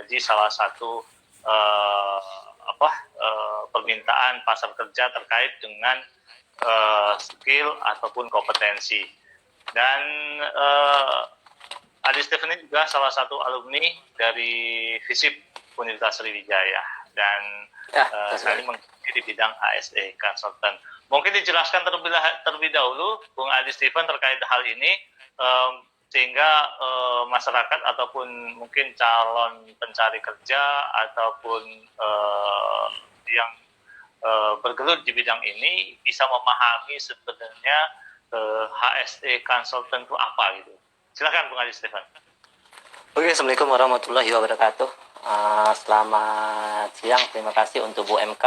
menjadi salah satu permintaan pasar kerja terkait dengan skill ataupun kompetensi. Dan Adi Stephen ini juga salah satu alumni dari FISIP Universitas Sriwijaya dan saat ini mengikuti di bidang HSE Consultant. Mungkin dijelaskan terlebih dahulu Bung Adi Stephen terkait hal ini sehingga masyarakat ataupun mungkin calon pencari kerja ataupun yang bergelut di bidang ini bisa memahami sebenarnya HSE Consultant itu apa gitu. Silakan Bung Adi Stephen. Oke, Assalamualaikum warahmatullahi wabarakatuh. Selamat siang, terima kasih untuk Bu MK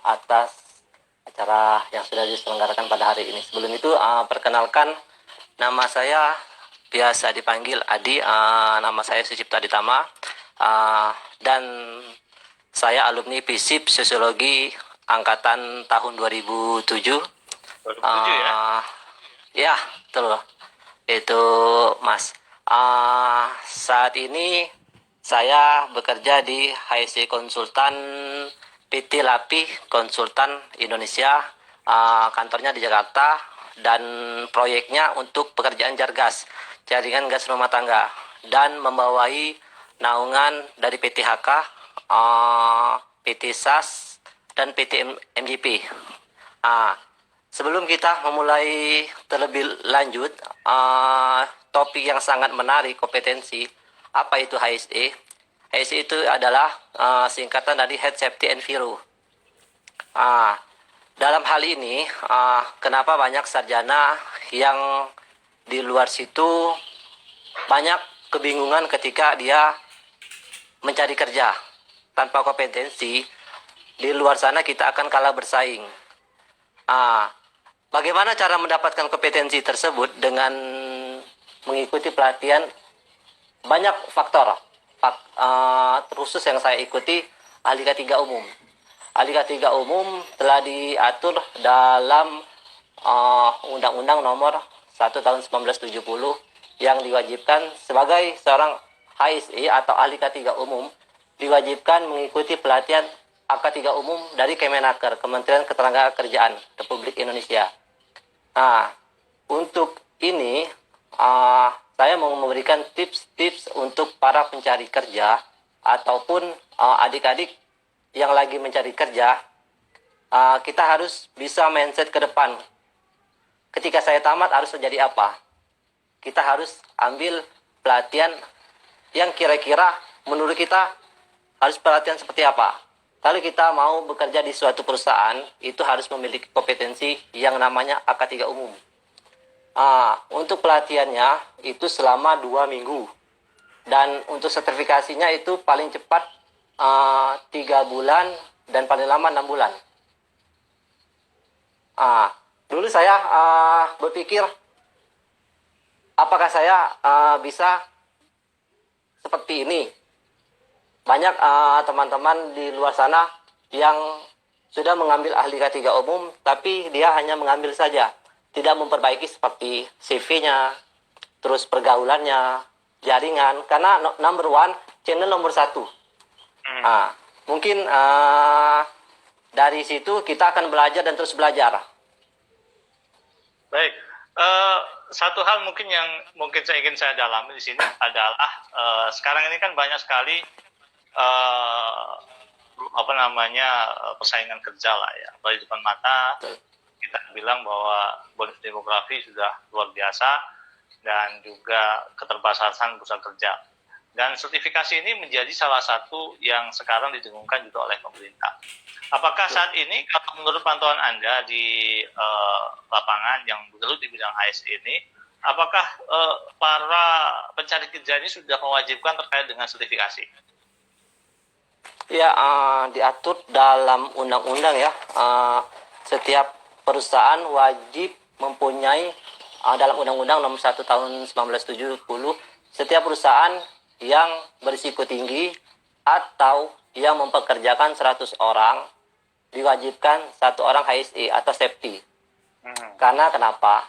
atas acara yang sudah diselenggarakan pada hari ini. Sebelum itu, perkenalkan, nama saya biasa dipanggil Adi, nama saya Sucipta Ditama, dan saya alumni FISIP Sosiologi angkatan tahun 2007. 2007 ya? Ya, betul. Itu Mas. Saat ini saya bekerja di HSE Konsultan PT Lapi Konsultan Indonesia, kantornya di Jakarta, dan proyeknya untuk pekerjaan jargas, jaringan gas rumah tangga, dan membawai naungan dari PT HK, PT SAS, dan PT MGP. Sebelum kita memulai terlebih lanjut, topik yang sangat menarik, kompetensi, apa itu HSE? HSE itu adalah singkatan dari Health Safety Enviro. Dalam hal ini, kenapa banyak sarjana yang di luar situ banyak kebingungan ketika dia mencari kerja tanpa kompetensi, di luar sana kita akan kalah bersaing. Bagaimana cara mendapatkan kompetensi tersebut? Dengan mengikuti pelatihan. Banyak faktor khusus yang saya ikuti, ahli K3 umum. Ahli K3 umum telah diatur dalam Undang-Undang Nomor 1 Tahun 1970 yang diwajibkan sebagai seorang HSE atau ahli K3 umum diwajibkan mengikuti pelatihan AK3 umum dari Kemenaker, Kementerian Ketenagakerjaan Republik Indonesia. Untuk ini saya mau memberikan tips-tips untuk para pencari kerja ataupun adik-adik yang lagi mencari kerja. Kita harus bisa mindset ke depan. Ketika saya tamat harus menjadi apa? Kita harus ambil pelatihan yang kira-kira menurut kita harus pelatihan seperti apa. Kalau kita mau bekerja di suatu perusahaan, itu harus memiliki kompetensi yang namanya AK3 umum. Untuk pelatihannya itu selama 2 minggu. Dan untuk sertifikasinya itu paling cepat 3 bulan dan paling lama 6 bulan. Dulu saya berpikir, apakah saya bisa seperti ini? Banyak teman-teman di luar sana yang sudah mengambil ahli K3 umum, tapi dia hanya mengambil saja, tidak memperbaiki seperti CV-nya, terus pergaulannya, jaringan, karena number one, channel nomor 1. Mungkin dari situ kita akan belajar dan terus belajar. Baik, satu hal mungkin yang saya ingin saya dalami di sini adalah sekarang ini kan banyak sekali persaingan kerja lah ya, di depan mata. Kita bilang bahwa bonus demografi sudah luar biasa dan juga keterbatasan bursa kerja. Dan sertifikasi ini menjadi salah satu yang sekarang didengungkan juga oleh pemerintah. Apakah saat ini, kalau menurut pantauan Anda di lapangan yang bergelut di bidang HSE ini, apakah para pencari kerja ini sudah mewajibkan terkait dengan sertifikasi? Ya, diatur dalam undang-undang ya. Setiap perusahaan wajib mempunyai dalam Undang-Undang Nomor 1 Tahun 1970, setiap perusahaan yang berisiko tinggi atau yang mempekerjakan 100 orang diwajibkan 1 orang HSE atau safety. Karena kenapa?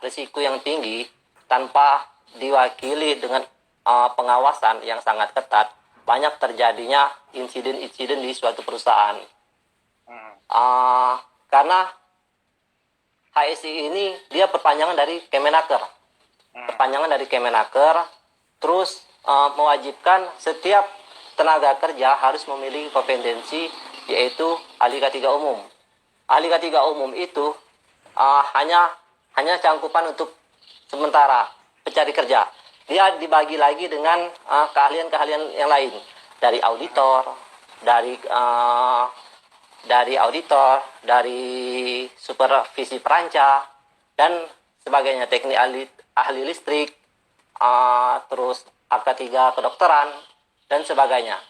Risiko yang tinggi tanpa diwakili dengan pengawasan yang sangat ketat, banyak terjadinya insiden-insiden di suatu perusahaan. Karena HSI ini dia perpanjangan dari Kemenaker. Perpanjangan dari Kemenaker, terus mewajibkan setiap tenaga kerja harus memiliki kompetensi, yaitu ahli K3 umum. Ahli K3 umum itu hanya cangkupan untuk sementara pencari kerja. Dia dibagi lagi dengan keahlian-keahlian yang lain, dari auditor, dari supervisi perancang dan sebagainya, teknik ahli listrik, terus AK3 kedokteran dan sebagainya.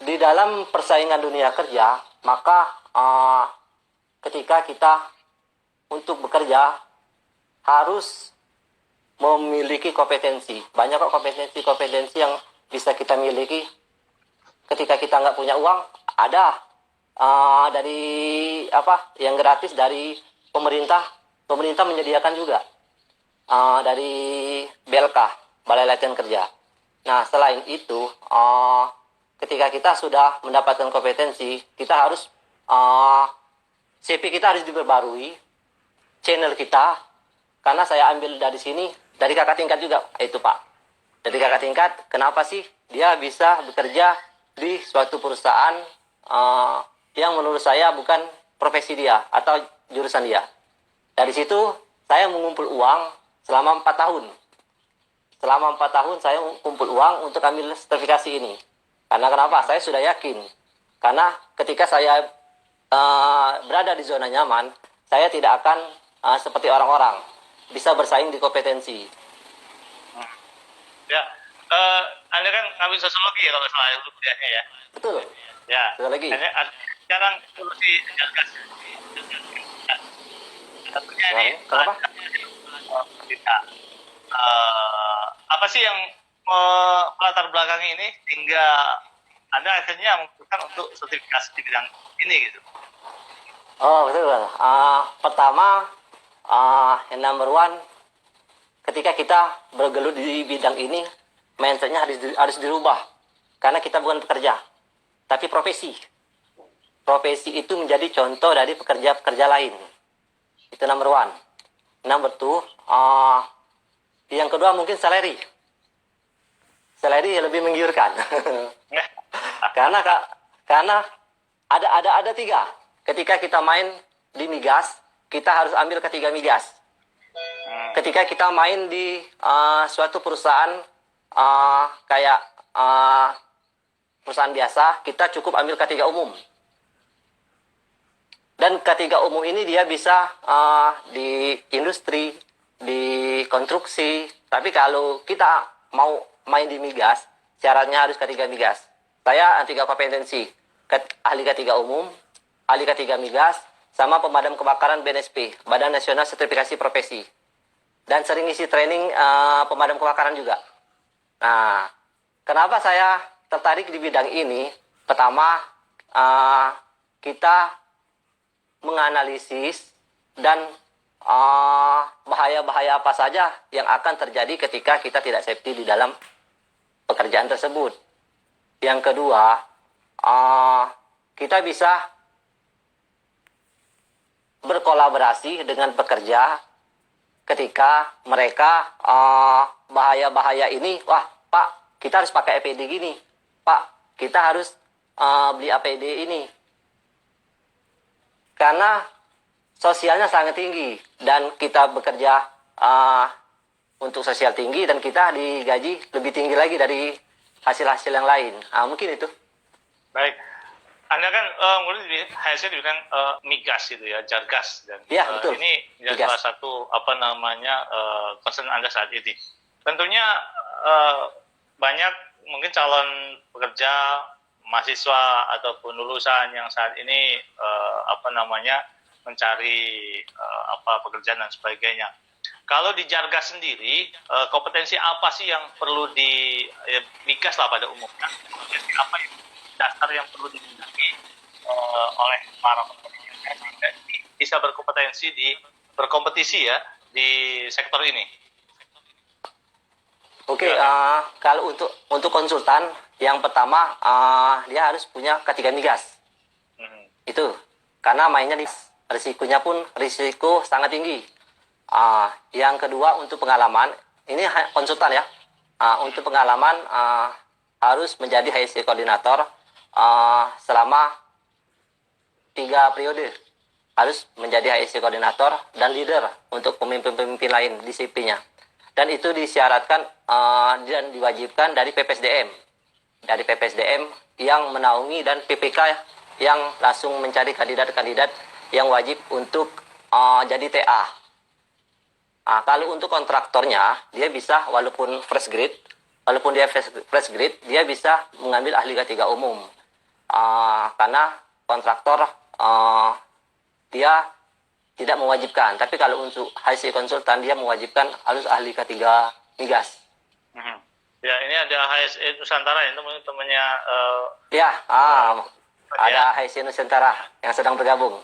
Di dalam persaingan dunia kerja, maka ketika kita untuk bekerja harus memiliki kompetensi. Banyak kok kompetensi yang bisa kita miliki. Ketika kita nggak punya uang, ada dari yang gratis dari pemerintah. Pemerintah menyediakan juga dari BLK, Balai Latihan Kerja. Nah, selain itu, ketika kita sudah mendapatkan kompetensi, kita harus CV kita harus diperbarui, channel kita, karena saya ambil dari sini, dari kakak tingkat juga, itu Pak. Dari kakak tingkat, kenapa sih dia bisa bekerja di suatu perusahaan yang menurut saya bukan profesi dia atau jurusan dia. Dari situ, saya mengumpul uang selama 4 tahun. Selama 4 tahun saya kumpul uang untuk ambil sertifikasi ini. Karena kenapa? Saya sudah yakin. Karena ketika saya berada di zona nyaman, saya tidak akan seperti orang-orang bisa bersaing di kompetensi. Ya, Anda kan ngambil sosiologi ya kalau salah itu kuliahnya ya. Betul. Ya. Sosiologi. Sekarang solusi gas. Tentunya ini kenapa? Kita apa sih yang melatar belakangi ini hingga Anda akhirnya memutuskan untuk sertifikasi di bidang ini gitu? Oh betul. Pertama, yang number one, ketika kita bergelut di bidang ini, mindsetnya harus dirubah. Karena kita bukan pekerja, tapi profesi. Profesi itu menjadi contoh dari pekerja-pekerja lain. Itu number one. Number two, yang kedua mungkin salary. Salary lebih menggiurkan. karena ada 3. Ketika kita main di migas, kita harus ambil ketiga migas. Ketika kita main di suatu perusahaan kayak perusahaan biasa, kita cukup ambil K3 umum. Dan K3 umum ini dia bisa di industri, di konstruksi. Tapi kalau kita mau main di migas, syaratnya harus K3 migas. Saya 3 kompetensi, ahli K3 umum, ahli K3 migas, sama pemadam kebakaran BNSP, Badan Nasional Sertifikasi Profesi. Dan sering isi training pemadam kebakaran juga. Nah, kenapa saya tertarik di bidang ini? Pertama, kita menganalisis dan bahaya-bahaya apa saja yang akan terjadi ketika kita tidak safety di dalam pekerjaan tersebut. Yang kedua, kita bisa berkolaborasi dengan pekerja ketika mereka bahaya-bahaya ini, wah Pak, kita harus pakai APD gini, Pak, kita harus beli APD ini. Karena sosialnya sangat tinggi dan kita bekerja untuk sosial tinggi dan kita digaji lebih tinggi lagi dari hasil-hasil yang lain. Mungkin itu. Baik. Anda kan mulai di HSE dibilang migas gitu ya, jargas, dan ya, betul. Ini menjadi salah satu concern Anda saat ini. Tentunya banyak mungkin calon pekerja, mahasiswa ataupun lulusan yang saat ini mencari pekerjaan dan sebagainya. Kalau di jargas sendiri, kompetensi apa sih yang perlu migas lah pada umumnya? Kompetensi apa yang dasar yang perlu dimiliki oleh para pekerja sehingga bisa berkompetisi ya di sektor ini? Oke, kalau untuk konsultan, yang pertama dia harus punya K3 migas. Itu karena mainnya di risikonya pun risiko sangat tinggi. Yang kedua untuk pengalaman, ini konsultan ya. Untuk pengalaman harus menjadi HSE koordinator selama 3 periode. Harus menjadi HSE koordinator dan leader untuk pemimpin-pemimpin lain di CP-nya. Dan itu disyaratkan dan diwajibkan dari PPSDM. Dari PPSDM yang menaungi dan PPK yang langsung mencari kandidat-kandidat yang wajib untuk jadi TA. Kalau untuk kontraktornya, dia bisa walaupun fresh grade, dia bisa mengambil ahli K3 umum. Karena kontraktor dia tidak mewajibkan, tapi kalau untuk HSE konsultan dia mewajibkan harus ahli K3 migas. Ya, ini ada HSE Nusantara ya, teman-temannya. Ada HSE Nusantara yang sedang bergabung.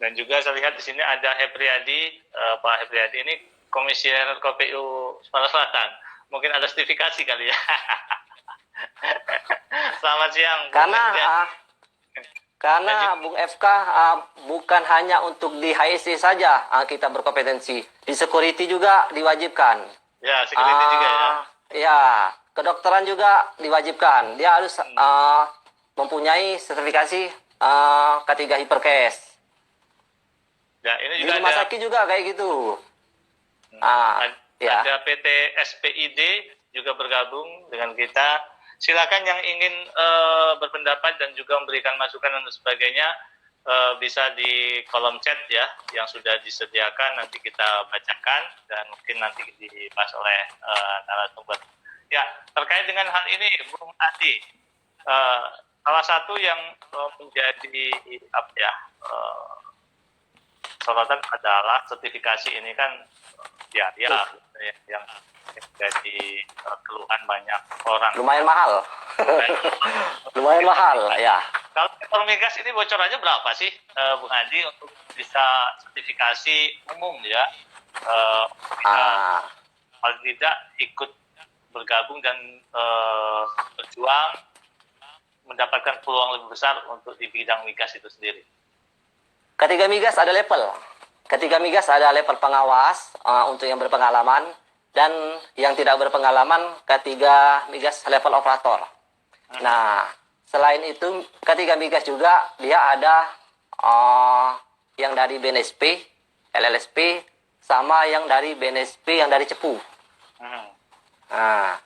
Dan juga saya lihat di sini ada Hepriyadi, Pak Hepriyadi ini komisioner KPU Sumatera Selatan. Mungkin ada sertifikasi kali ya. Selamat siang. Karena Bung FK bukan hanya untuk di HSE saja kita berkompetensi. Di security juga diwajibkan. Ya, security juga ya. Ya, kedokteran juga diwajibkan. Dia harus mempunyai sertifikasi K3 Hiperkes. Ya, ini juga di rumah sakit juga kayak gitu. Ada PT SPID juga bergabung dengan kita. Silakan yang ingin berpendapat dan juga memberikan masukan dan sebagainya bisa di kolom chat ya yang sudah disediakan, nanti kita bacakan dan mungkin nanti dibahas oleh narasumber. Ya, terkait dengan hal ini Bung Adi, salah satu yang menjadi sorotan adalah sertifikasi ini kan yang jadi keluhan banyak orang. Lumayan mahal. Lumayan mahal ya. Kalau sektor migas ini bocorannya berapa sih Bung Adi untuk bisa sertifikasi umum ya? Paling tidak ikut bergabung dan berjuang mendapatkan peluang lebih besar untuk di bidang migas itu sendiri. K3 migas ada level. K3 migas ada level pengawas untuk yang berpengalaman, dan yang tidak berpengalaman K3 migas level operator. Nah, selain itu K3 migas juga dia ada yang dari BNSP, LLSP, sama yang dari BNSP yang dari Cepu. Nah,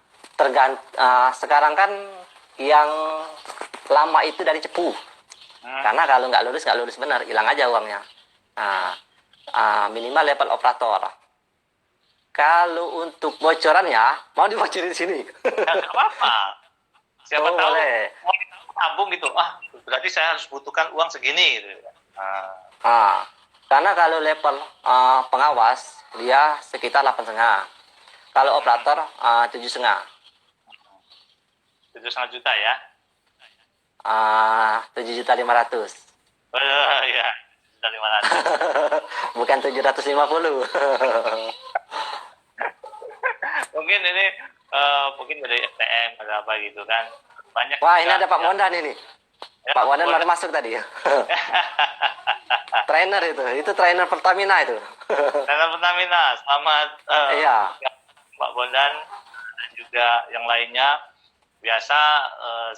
sekarang kan yang lama itu dari Cepu. Karena kalau nggak lulus benar, hilang aja uangnya. Minimal level operator. Kalau untuk bocorannya, mau dibocorin di sini? Nggak apa-apa. Siapa tahu boleh. Mau tabung gitu. Berarti saya harus butuhkan uang segini. Gitu. Karena kalau level pengawas, dia sekitar 8,5. Kalau operator, 7,5. 7,5 juta ya? 7.500.000. Iya, 7.500.000. Bukan 750. Mungkin ini mungkin dari STM atau apa gitu kan. Banyak. Wah, ini ada Pak Bondan ini. Ya, Pak Bondan baru masuk tadi. Trainer itu trainer Pertamina itu. Trainer Pertamina, selamat. Iya. Pak Bondan dan juga yang lainnya. Biasa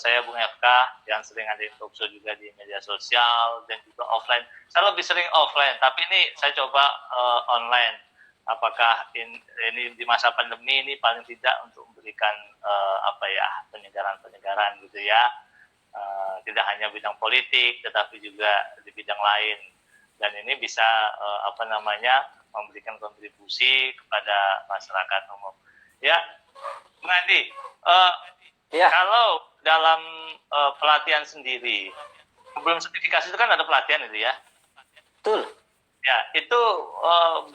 saya Bung FK yang sering ada talkshow juga di media sosial dan juga offline. Saya lebih sering offline, tapi ini saya coba online. Apakah ini di masa pandemi ini paling tidak untuk memberikan penyegaran gitu ya. Tidak hanya bidang politik, tetapi juga di bidang lain. Dan ini bisa memberikan kontribusi kepada masyarakat umum. Ya, Bung Adi, kalau dalam pelatihan sendiri, sebelum sertifikasi itu kan ada pelatihan itu ya? Betul. Ya, itu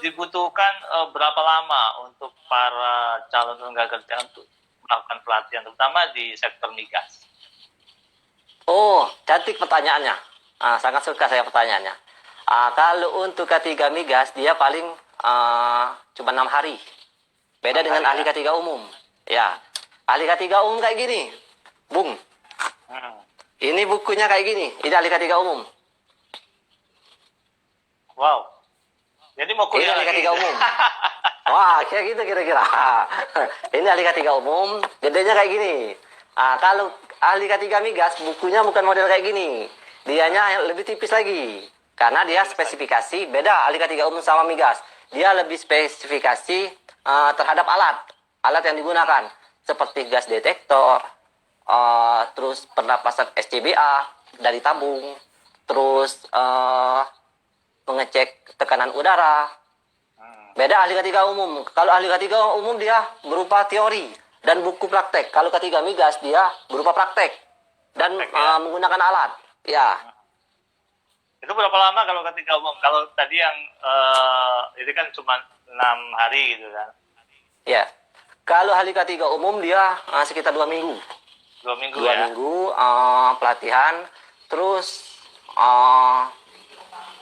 dibutuhkan berapa lama untuk para calon tenaga kerja untuk melakukan pelatihan, terutama di sektor migas? Oh, cantik pertanyaannya. Sangat suka saya pertanyaannya. Kalau untuk K3 migas, dia paling cuma 6 hari. Beda dengan ahli K3 umum. Ya, ahli K3 umum kayak gini, Bung. Ini bukunya kayak gini. Ini ahli K3 umum. Wow. Jadi mau Ini kuliah ahli lagi. K3 umum. Wah, kayak gitu kira-kira. Ini ahli K3 umum, gedenya kayak gini. Kalau ahli K3 migas, bukunya bukan model kayak gini. Dianya lebih tipis lagi. Karena dia spesifikasi, beda ahli K3 umum sama migas. Dia lebih spesifikasi terhadap alat. Alat yang digunakan. Seperti gas detektor, terus pernapasan SCBA dari tabung, terus mengecek tekanan udara. Beda ahli K3 umum. Kalau ahli K3 umum dia berupa teori dan buku praktek. Kalau K3 migas dia berupa praktek dan menggunakan alat. Ya. Itu berapa lama kalau K3 umum? Kalau tadi yang ini kan cuma 6 hari gitu kan? Ya. Kalau ahli K3 umum dia sekitar 2 minggu. 2 minggu 2 ya? minggu pelatihan. Terus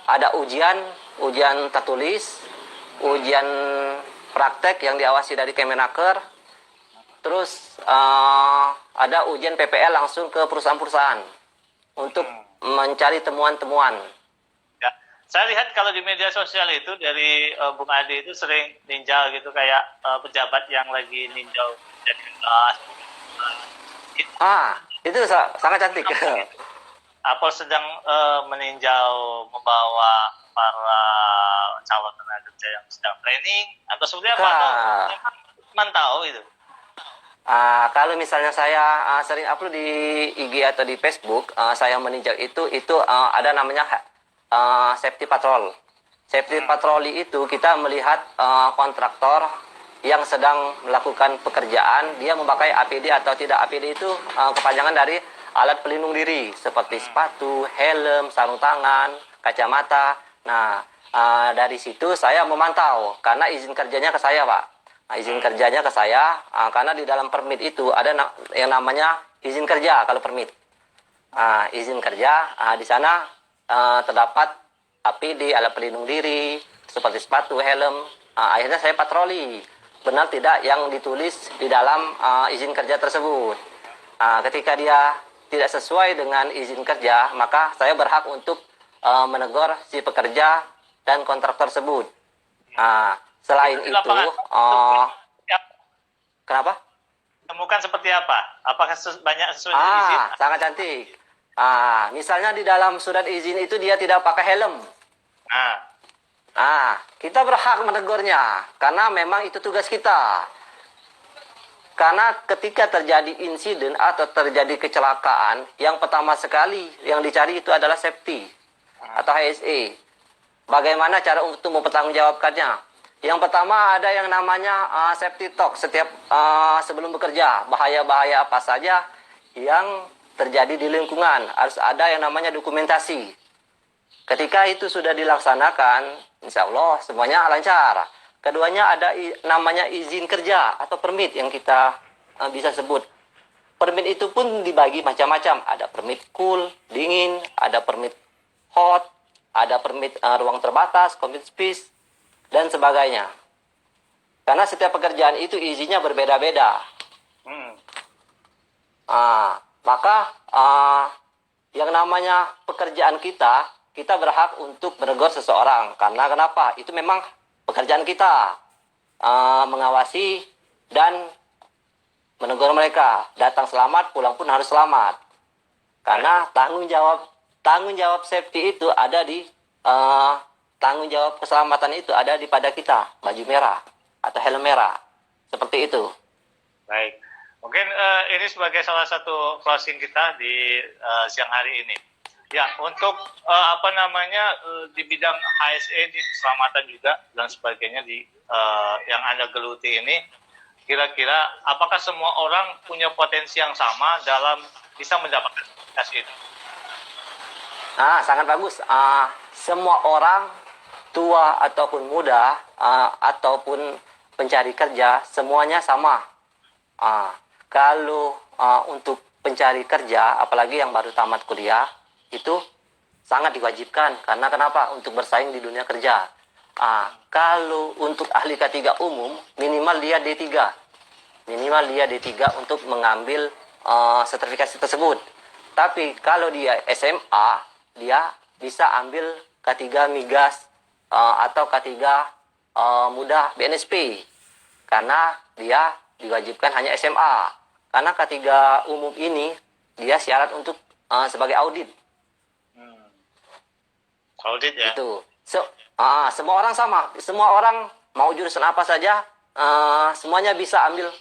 ada ujian tertulis, ujian praktek yang diawasi dari Kemenaker, terus ada ujian PPL langsung ke perusahaan-perusahaan untuk mencari temuan-temuan. Ya. Saya lihat kalau di media sosial itu dari Bung Adi itu sering ninjau gitu kayak pejabat yang lagi ninjau jadi itu sangat cantik. Apple sedang meninjau membawa para calon tenaga kerja yang sedang training atau seperti apa? Atau mantau itu? Kalau misalnya saya sering upload di IG atau di Facebook, saya meninjau itu ada namanya safety patrol. Safety patroli itu kita melihat kontraktor yang sedang melakukan pekerjaan, dia memakai APD atau tidak. APD itu kepanjangan dari alat pelindung diri seperti sepatu, helm, sarung tangan, kacamata. Nah, dari situ saya memantau karena izin kerjanya ke saya, Pak. Izin kerjanya ke saya karena di dalam permit itu ada yang namanya izin kerja kalau permit. Izin kerja di sana terdapat APD, alat pelindung diri seperti sepatu, helm. Akhirnya saya patroli benar tidak yang ditulis di dalam izin kerja tersebut. Ketika dia tidak sesuai dengan izin kerja, maka saya berhak untuk menegur si pekerja dan kontraktor tersebut. Selain itu, kenapa? Temukan seperti apa? Apakah banyak sesuai dengan izin? Sangat cantik. Misalnya di dalam surat izin itu dia tidak pakai helm. Kita berhak menegurnya karena memang itu tugas kita. Karena ketika terjadi insiden atau terjadi kecelakaan, yang pertama sekali yang dicari itu adalah safety atau HSE. Bagaimana cara untuk mempertanggungjawabkannya? Yang pertama ada yang namanya safety talk setiap sebelum bekerja. Bahaya-bahaya apa saja yang terjadi di lingkungan. Harus ada yang namanya dokumentasi. Ketika itu sudah dilaksanakan, insya Allah semuanya lancar. Keduanya ada namanya izin kerja atau permit yang kita bisa sebut. Permit itu pun dibagi macam-macam. Ada permit cool, dingin, ada permit hot, ada permit ruang terbatas, commit space, dan sebagainya. Karena setiap pekerjaan itu izinnya berbeda-beda. Maka yang namanya pekerjaan kita berhak untuk menegur seseorang. Karena kenapa? Itu memang pekerjaan kita. Mengawasi dan menegur mereka. Datang selamat, pulang pun harus selamat. Karena tanggung jawab safety itu ada di tanggung jawab keselamatan itu ada di pada kita, baju merah atau helm merah. Seperti itu. Baik. Mungkin ini sebagai salah satu closing kita di siang hari ini. Ya, untuk di bidang HSE di keselamatan juga dan sebagainya di yang Anda geluti ini, kira-kira apakah semua orang punya potensi yang sama dalam bisa mendapatkan sertifikasi itu? Sangat bagus. Semua orang tua ataupun muda ataupun pencari kerja semuanya sama. Kalau untuk pencari kerja, apalagi yang baru tamat kuliah, itu sangat diwajibkan. Karena kenapa? Untuk bersaing di dunia kerja. Kalau untuk ahli K3 umum, minimal dia D3. minimal dia D3 untuk mengambil sertifikasi tersebut. Tapi kalau dia SMA, dia bisa ambil K3 migas atau K3 mudah BNSP, karena dia diwajibkan hanya SMA. Karena K3 umum ini dia syarat untuk sebagai audit. Audit ya. Itu. Semua orang sama. Semua orang mau jurusan apa saja, semuanya bisa ambil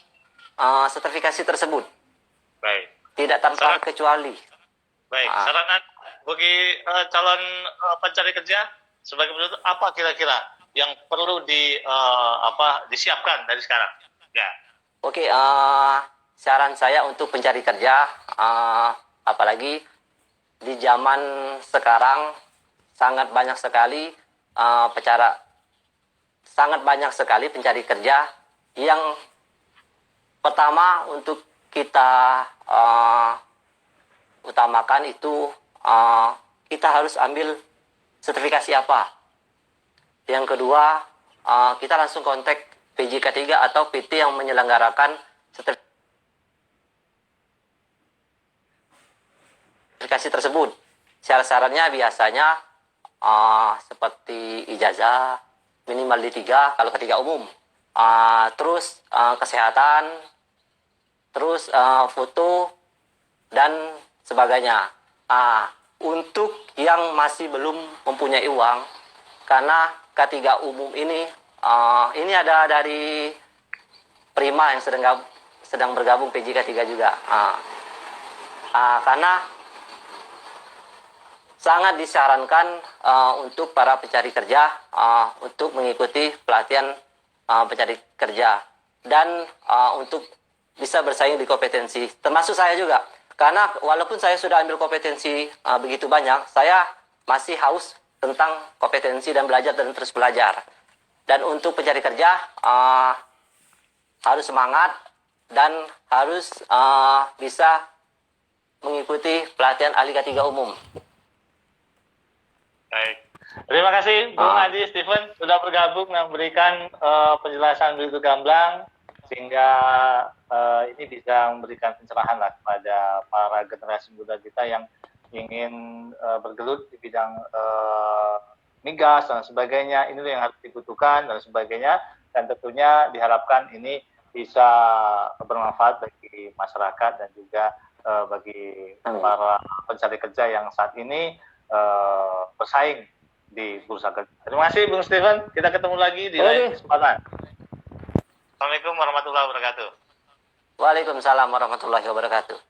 sertifikasi tersebut. Baik. Tidak tanpa kecuali. Baik. Saran bagi calon pencari kerja sebagai penutup, apa kira-kira yang perlu disiapkan dari sekarang? Ya. Oke. Saran saya untuk pencari kerja, apalagi di zaman sekarang sangat banyak sekali pencari kerja. Yang pertama untuk kita utamakan itu kita harus ambil sertifikasi apa. Yang kedua, kita langsung kontak PJK3 atau PT yang menyelenggarakan sertifikasi tersebut. Syarat-syaratnya biasanya seperti ijazah minimal D3 kalau K3 umum, terus kesehatan, terus foto dan sebagainya. Untuk yang masih belum mempunyai uang, karena K3 umum ini ada dari Prima yang sedang bergabung PJK3 juga. Karena sangat disarankan untuk para pencari kerja untuk mengikuti pelatihan pencari kerja dan untuk bisa bersaing di kompetensi, termasuk saya juga. Karena walaupun saya sudah ambil kompetensi begitu banyak, saya masih haus tentang kompetensi dan belajar dan terus belajar. Dan untuk pencari kerja harus semangat dan harus bisa mengikuti pelatihan ahli K3 umum. Baik. Terima kasih Bung Adi Steven sudah bergabung dan memberikan penjelasan begitu gamblang sehingga ini bisa memberikan pencerahan lah kepada para generasi muda kita yang ingin bergelut di bidang migas dan sebagainya. Ini yang harus dibutuhkan dan sebagainya, dan tentunya diharapkan ini bisa bermanfaat bagi masyarakat dan juga bagi para pencari kerja yang saat ini bersaing di bursa kerja. Terima kasih Bung Steven. Kita ketemu lagi di lain kesempatan. Assalamualaikum warahmatullahi wabarakatuh. Waalaikumsalam warahmatullahi wabarakatuh.